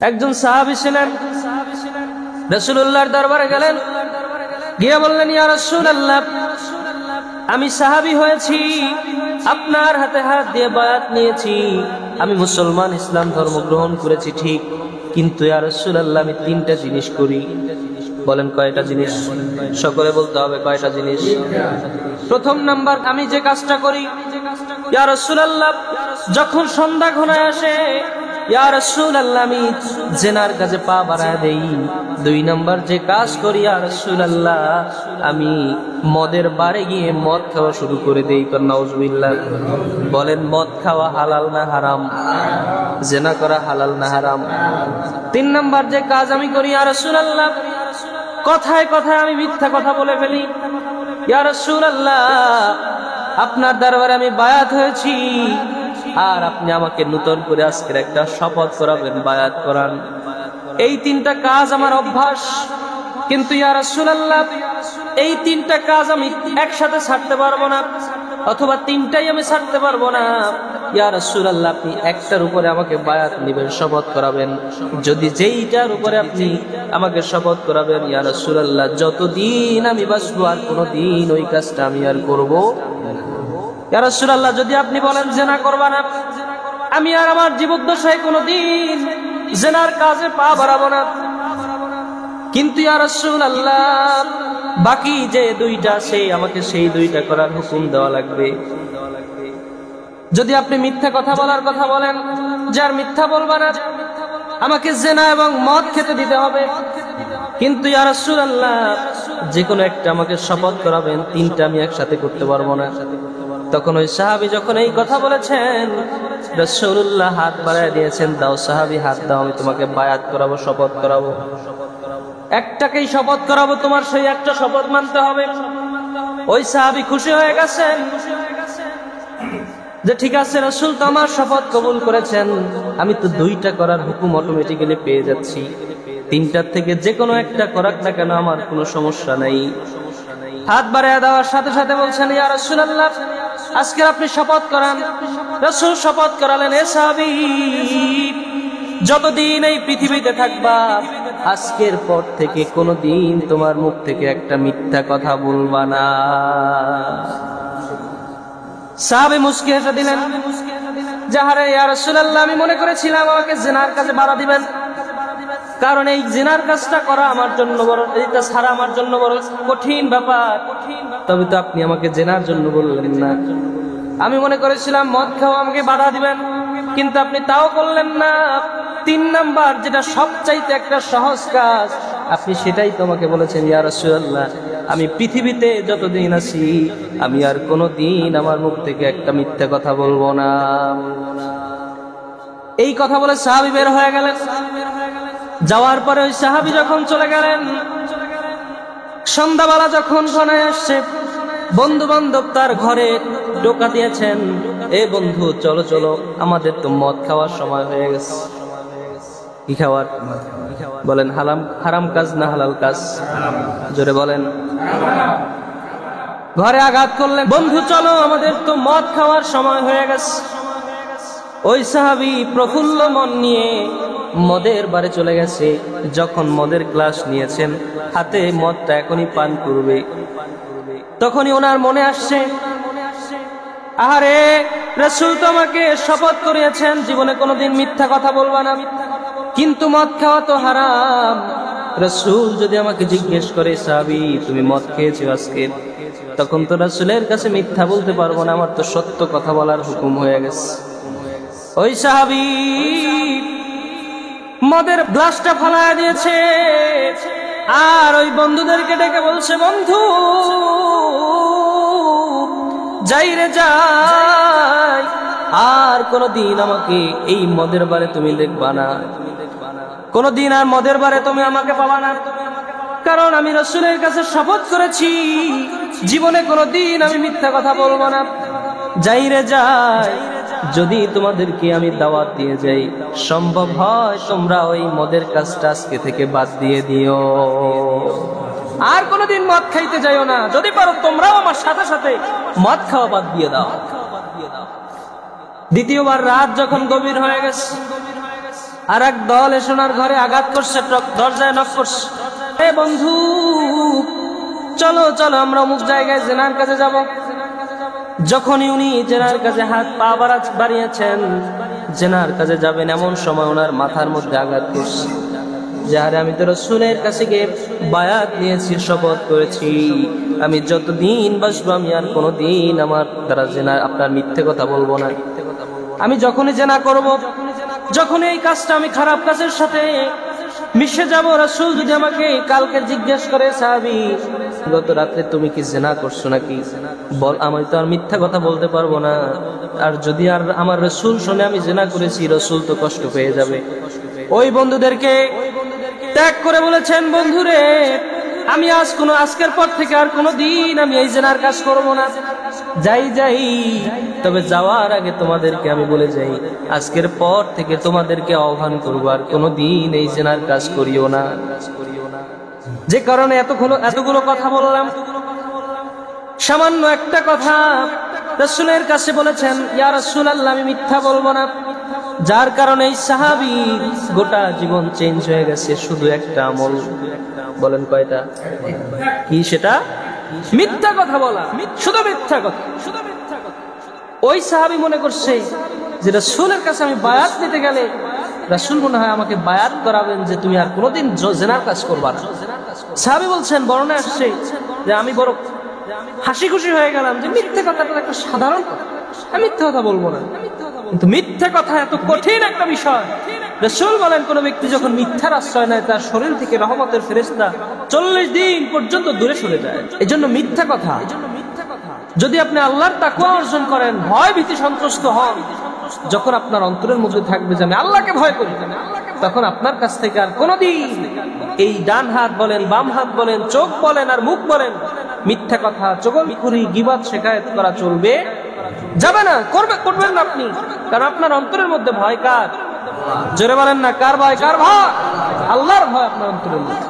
একজন সাহাবী ছিলেন, রাসূলুল্লাহর দরবারে গেলেন, গিয়ে বললেন, ইয়া রাসূলুল্লাহ, আমি সাহাবী হয়েছি, আপনার হাতে হাত দিয়ে বায়াত নিয়েছি, আমি মুসলমান, ইসলাম ধর্ম গ্রহণ করেছি ঠিক, কিন্তু ইয়া রাসূলুল্লাহ আমি 3টা জিনিস করি। বলেন কয়টা জিনিস? সকলে বলতে হবে কয়টা জিনিস। প্রথম নাম্বার, আমি যে কাজটা করি, ইয়া রাসূলুল্লাহ যখন সন্ধ্যা ঘনায় আসে, ইয়া রাসূলুল্লাহ আমি জিনার কাজে পা বাড়ায় দেই। 2 নাম্বার যে কাজ করি, ইয়া রাসূলুল্লাহ আমি মদের বারে গিয়ে মদ খাওয়া শুরু করে দেই। নাউজুবিল্লাহ। বলেন মদ খাওয়া হালাল না হারাম? জিনা করা হালাল না হারাম? 3 নাম্বার যে কাজ আমি করি, ইয়া রাসূলুল্লাহ কথায় কথায় আমি মিথ্যা কথা বলে ফেলি। ইয়া রাসূলুল্লাহ আপনার দরবারে আমি বায়াত হয়েছি, আর আপনি আমাকে নতুন করে আজকের একটা শপথ করাবেন, বায়াত করান। এই 3টা কাজ আমার অভ্যাস, কিন্তু ইয়া রাসূলুল্লাহ এই 3টা কাজ আমি একসাথে ছাড়তে পারবো না, অথবা 3টাই আমি ছাড়তে পারবো না। ইয়া রাসূলুল্লাহ আপনি একটার উপরে আমাকে বায়াত নিবেন, শপথ করাবেন। যদি যেইটার উপরে আপনি আমাকে শপথ করাবেন, ইয়া রাসূলুল্লাহ যতদিন আমি বাঁচবো আর কোনোদিন ওই কাজটা আমি আর করব না। ইয়া রাসূলুল্লাহ যদি আপনি বলেন জিনা করবা না, আমি আর আমার জীবদ্দশায় কোনোদিন জিনার কাজে পা বাড়াবো না। কিন্তু ইয়া রাসূলুল্লাহ বাকি যে 2টা, সেই আমাকে সেই 2টা করার হুকুম দেওয়া লাগবে। যদি আপনি মিথ্যা কথা বলার কথা বলেন, যার মিথ্যা বলবা না, আমাকে জিনা এবং মদ খেতে দিতে হবে। কিন্তু ইয়া রাসূলুল্লাহ যে কোনো একটা আমাকে শপথ করাবেন, 3টা আমি একসাথে করতে পারবো না। তখন ওই সাহাবী যখন এই কথা বলেছেন, রাসূলুল্লাহ হাত বাড়ায় দিয়েছেন, দাও সাহাবী হাত দাও, আমি তোমাকে বায়াত করাবো, শপথ করাবো। একটাকেই শপথ করাবো, তোমার সেই একটা শপথ মানতে হবে। ওই সাহাবী খুশি হয়ে গেছেন যে ঠিক আছে, রাসূল তো আমার শপথ কবুল করেছেন, আমি তো 2টা করার হুকুম অটোমেটিক্যালি পেয়ে যাচ্ছি, 3টার থেকে যে কোনো একটা করাক না কেন আমার কোনো সমস্যা নাই। হাত বাড়ায় দেওয়ার সাথে সাথে বলছেন, ইয়া রাসূলুল্লাহ আজকে আপনি শপথ করান। রাসূল শপথ করালেন, এ সাহাবী যতদিন এই পৃথিবীতে থাকবা, আজকের পর থেকে কোনোদিন তোমার মুখ থেকে একটা মিথ্যা কথা বলবা না। সাহাবী মুস্কি হেসে দিলেন, যাহারে ইয়া রাসূলুল্লাহ আমি মনে করেছিলাম আমাকে জিনার কাজে বাধা দিবেন, কারণ এই জিনার কাজটা করা আমার জন্য বড়, এটা ছাড়া আমার জন্য বড় কঠিন ব্যাপার। তবে তো আপনি আমাকে জিনার জন্য বললেন না। আমি মনে করেছিলাম মদ খাওয়া আমাকে বাধা দিবেন, কিন্তু আপনি তাও করলেন না। 3 নাম্বার যেটা সবচাইতে একটা সহজ কাজ, আপনি সেটাই তোমাকে বলেছেন। ইয়া রাসূলুল্লাহ আমি পৃথিবীতে যতদিন আছি, আমি আর কোনোদিন আমার মুখ থেকে একটা মিথ্যা কথা বলবো না। এই কথা বলে সাহাবী বের হয়ে গেলেন। যাওয়ার পরে ওই সাহাবী যখন চলে গেলেন, সন্ধ্যাবেলা যখন ঘনায় আসছে, বন্ধু বান্ধব তার ঘরে টোকা দিয়েছেন, এ বন্ধু চলো চলো, আমাদের তো মদ খাওয়ার সময় হয়ে গেছে। কি খাওয়ার? বলেন হারাম কাজ না হালাল কাজ? জোরে বলেন। ঘরে আঘাত করলেন, বন্ধু চলো আমাদের তো মদ খাওয়ার সময় হয়ে গেছে। ওই সাহাবী প্রফুল্ল মন নিয়ে মদের বারে চলে গেছে। যখন মদের গ্লাস নিয়েছেন হাতে, মদটা এখনই পান করবে, তখনই ওনার মনে আসছে, আহারে রাসূল তো আমাকে শপথ করিয়েছেন জীবনে কোনোদিন মিথ্যা কথা বলবা না, কিন্তু মদ খাওয়া তো হারাম। রাসূল যদি আমাকে জিজ্ঞেস করে, সাহাবী তুমি মদ খেয়েছো আজকে, তখন তো রাসূলের কাছে মিথ্যা বলতে পারবো না, আমার তো সত্য কথা বলার হুকুম হয়ে গেছে। ওই সাহাবী মদের গ্লাসটা ফালায় দিয়েছে, আর ওই বন্ধুদেরকে ডেকে বলছে, বন্ধু যাই রে যাই, আর কোনদিন আমাকে এই মদের বারে তুমি দেখবা না, কোনদিন আর মদের বারে তুমি আমাকে পাবা না, কারণ আমি রাসূলের কাছে শপথ করেছি জীবনে কোনদিন আমি মিথ্যা কথা বলবো না। যাই রে যাই, যদি তোমাদেরকে আমি দাওয়াত দিয়ে যাই, সম্ভব হয় তোমরা ওই মদের কাজটা আজকে থেকে বাদ দিয়ে দিও, আর কোনদিন মদ খাইতে যাইও না, যদি পারো তোমরাও আমার সাথে সাথে মদ খাওয়া বাদ দিয়ে দাও। দ্বিতীয়বার রাত যখন গভীর হয়ে গেছে, আর এক দল এসে ওনার ঘরে আঘাত করছে, দরজায় নক করছে, এ বন্ধু চলো চলো আমরা অমুক জায়গায় জেনার কাছে যাব। যখনই উনি জেনার কাছে হাত পা বাড়িয়েছেন, জেনার কাছে যাবেন, এমন সময় ওনার মাথার মধ্যে আঘাত করছে যে আরে আমি তো রাসূলের কাছে গিয়ে বায়াত নিয়েছি, শপথ করেছি আমি যতদিন বাঁচবো আমি আর কোনোদিন আমার দ্বারা জেনা আপনার মিথ্যে কথা বলবো না। আমি যখনই জেনা করব, যখন এই কাজটা আমি খারাপ কাজের সাথে মিশে যাব, রাসূল যদি আমাকে কালকে জিজ্ঞেস করে সাহাবী গত রাত্রে তুমি কি জেনা করছো নাকি, বল আমি তো আর মিথ্যা কথা বলতে পারবো না। আর যদি আর আমার রাসূল শুনে আমি জেনা করেছি, রাসূল তো কষ্ট পেয়ে যাবে। ওই বন্ধুদেরকে ত্যাগ করে বলেছেন, বন্ধুরে আমি আজকের পর থেকে আর কোনোদিন আমি এই জেনার কাজ করব না। যাই তবে যাওয়ার আগে তোমাদেরকে আমি বলে যাই, আজকের পর থেকে তোমাদেরকে আহ্বান করবো আর কোনোদিন এই জেনার কাজ করিও না। যে কারণে এতগুলো কথা বললাম, সামান্য একটা কথা রাসূলের কাছে বলেছেন, ইয়া রাসূলুল্লাহ আমি মিথ্যা বলবো না। যার কারণে এই সাহাবীর গোটা জীবন চেঞ্জ হয়ে গেছে, শুধু একটা আমল। বলেন কয়টা? কি সেটা? মিথ্যা কথা বলা, শুধু মিথ্যা কথা। ওই সাহাবী মনে করছে যে রাসূলের কাছে আমি বায়াত নিতে গেলে রাসূল মনে হয় আমাকে বায়াত করাবেন যে তুমি আর কোনোদিন জেনার কাজ করবা না। সাহাবী বলছেন, বর্ণনা আসছে যে আমি বড় হাসি খুশি হয়ে গেলাম যে মিথ্যে কথাটা একটা সাধারণ কথা, আমি মিথ্যে কথা বলবো না। কিন্তু মিথ্যে কথা এত কঠিন একটা বিষয়। রাসূল বলেন, কোন ব্যক্তি যখন মিথ্যার আশ্রয় নেয় তার শরীর থেকে রহমতের ফেরেশতা 40 দিন পর্যন্ত দূরে সরে যায়। এই জন্য মিথ্যা কথা, যদি আপনি আল্লাহর তাকওয়া অর্জন করেন, ভয় ভীতি সন্ত্রস্ত হন, যখন আপনার অন্তরের মধ্যে থাকবে যে আমি আল্লাহকে ভয় করি, তখন আপনার কাছ থেকে আর কোনোদিন এই ডান হাত বলেন, বাম হাত বলেন, চোখ বলেন আর মুখ বলেন, মিথ্যা কথা, চগলখড়ি, গীবত, শিকায়েত করা চলবে যাবে না, করবেন না আপনি। কারণ আপনার অন্তরের মধ্যে ভয় কার? জোরে বলেন না, কার ভয়? কার ভয়? আল্লাহর ভয় আপনার অন্তরের মধ্যে।